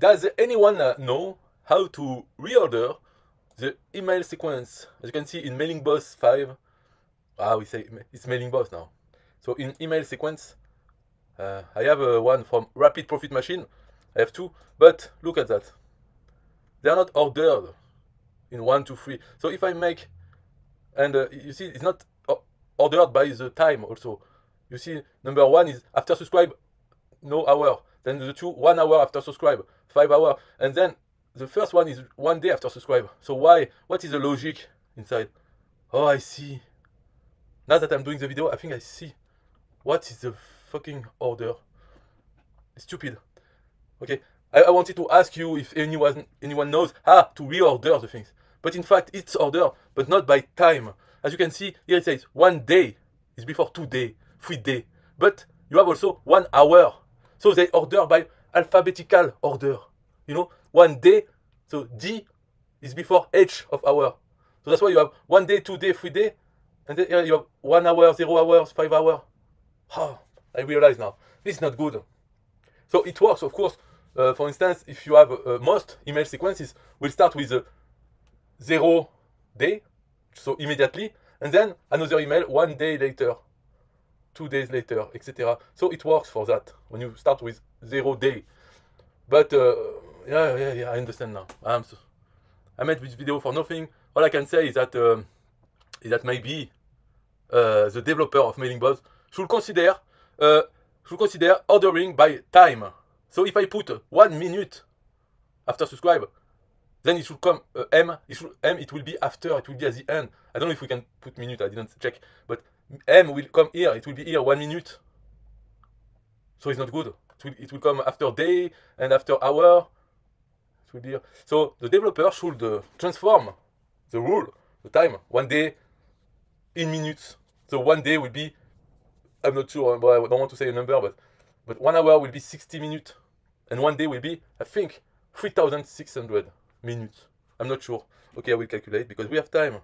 Does anyone know how to reorder the email sequence? As you can see in Mailingboss 5, we say it's Mailingboss now. So in email sequence, I have one from Rapid Profit Machine. I have two, but look at that. They are not ordered in 1, 2, 3. So if I make, and you see, it's not ordered by the time also. You see, number 1 is after subscribe, no hour. Then the 2, 1 hour after subscribe, 5 hours. And then the first one is 1 day after subscribe. So why? What is the logic inside? Oh, I see. Now that I'm doing the video, I think I see. What is the fucking order? It's stupid. Okay, I wanted to ask you if anyone knows how to reorder the things. But in fact, it's ordered, but not by time. As you can see, here it says 1 day is before 2 days, 3 days. But you have also 1 hour. So they order by alphabetical order. You know, 1 day, so D is before H of hour. So that's why you have 1 day, 2 days, 3 days. And then here you have 1 hour, 0 hours, 5 hours. Oh, I realize now, this is not good. So it works, of course. For instance, if you have most email sequences will start with 0 day, so immediately, and then another email 1 day later, 2 days later, etc. So it works for that when you start with 0 day. But yeah, I understand now. I made this video for nothing. All I can say is that maybe the developer of Mailingboss should consider ordering by time. So if I put 1 minute after subscribe, then it should come M. It will be after. It will be at the end. I don't know if we can put minute. I didn't check, but M will come here. It will be here 1 minute. So it's not good. It will come after day and after hour. It will be here. So the developer should transform the rule, the time, 1 day in minutes. So 1 day will be, I'm not sure, but I don't want to say a number, but 1 hour will be 60 minutes. And 1 day will be, I think, 3,600 minutes. I'm not sure. Okay, I will calculate because we have time.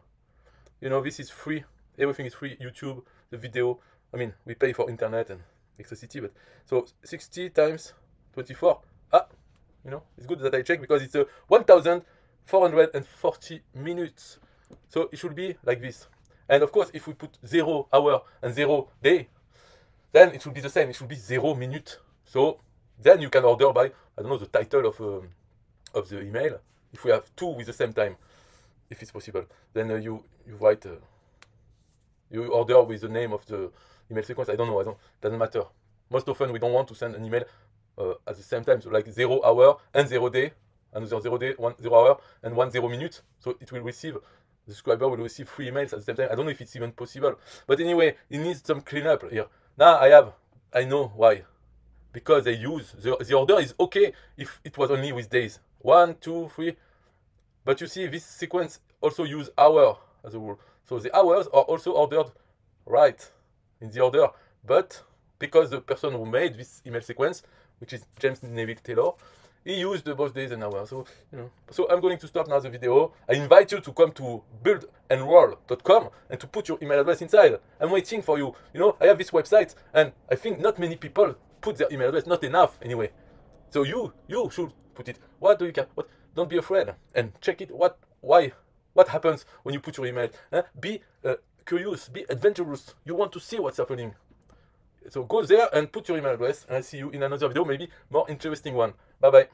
You know, this is free. Everything is free. YouTube, the video. I mean, we pay for internet and electricity, but so 60 times 24. You know, it's good that I check because it's 1,440 minutes. So it should be like this. And of course, if we put 0 hour and 0 day, then it should be the same. It should be 0 minute. So then you can order by, I don't know, the title of the email. If we have 2 with the same time, if it's possible, then you write, you order with the name of the email sequence. I don't know. Doesn't matter. Most often we don't want to send an email at the same time. So like 0 hour and 0 day, another 0 day, 0 hour and 1 0 minute. So it will receive. The subscriber will receive 3 emails at the same time. I don't know if it's even possible. But anyway, it needs some cleanup here. Now I know why. Because they use, the order is okay if it was only with days. 1, 2, 3. But you see, this sequence also use hour as a rule. So the hours are also ordered right in the order. But because the person who made this email sequence, which is James Neville Taylor, he used both days and hours. So, you know, so I'm going to stop now the video. I invite you to come to buildenroll.com and to put your email address inside. I'm waiting for you. You know, I have this website and I think not many people put their email address, not enough anyway. So you should put it. What do you care? Don't be afraid and check it. What happens when you put your email? Be curious, be adventurous. You want to see what's happening. So go there and put your email address and I'll see you in another video, maybe more interesting one. Bye bye.